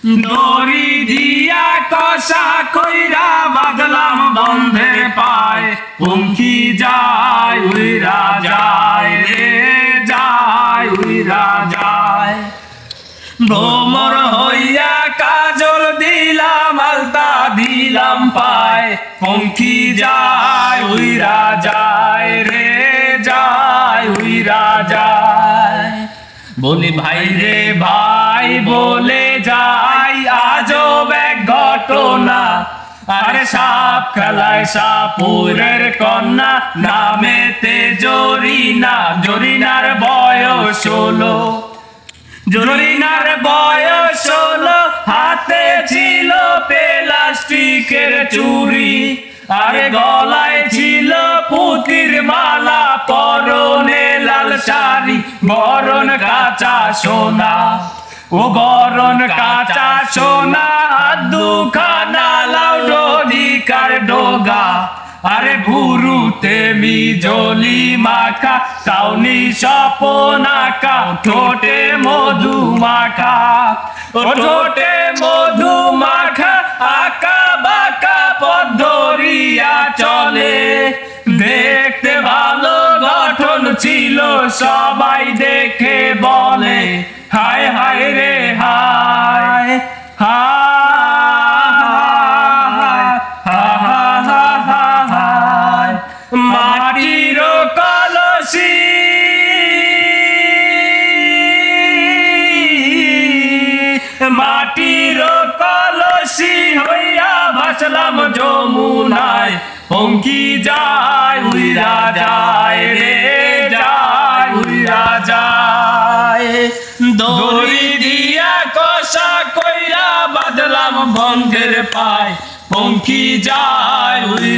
দড়ি দিয়া কষা কইরা বাঁধলাম বন্ধের পায়, পঙ্খী যায় উইরা যায় রে যায় উইরা যায়। ভ্রমর হইয়া কাজল দিলাম আলতা দিলাম পায়, পঙ্খী যায় উইরা যায় রে যায় উইরা যায়। বলি ভাই রে ভাই বলে যাই আজব এক ঘটনা, আরে সাপ খেলায় সাপুরের কন্যা নামেতে জরিনা, জরিনার বয়স 16, জরিনার বয়স 16, হাতে ছিল প্লাস্টিকের চুড়ি, আরে গলায় ছিল পুতির মালা, পরনে লাল শাড়ি গরন কাঁচা সোনা, ও গরন কাঁচা সোনা দুখানা লাউডোদিকার ডোগা, আরে ভুরুতে মিজলি মাখা তাওনি সপনাকা, ঠোঁটে মধু মাখা ও ঠোঁটে মধু মাখা, আঁকা বাঁকা পথ ধরিয়া চলে, দেখতে ভালো গঠন ছিল সবাই দেখে বলে হায় হায় রে হায় হায়। মাটির কলসি মাটির কলসি হইয়া ভাসলাম যমুনায়, পঙ্খী যায় উইরা যায় রে যায় উইরা যায়। দড়ি দিয়া কষা কইরা বাঁধলাম বন্ধের পায়, পঙ্খী যায় উইরা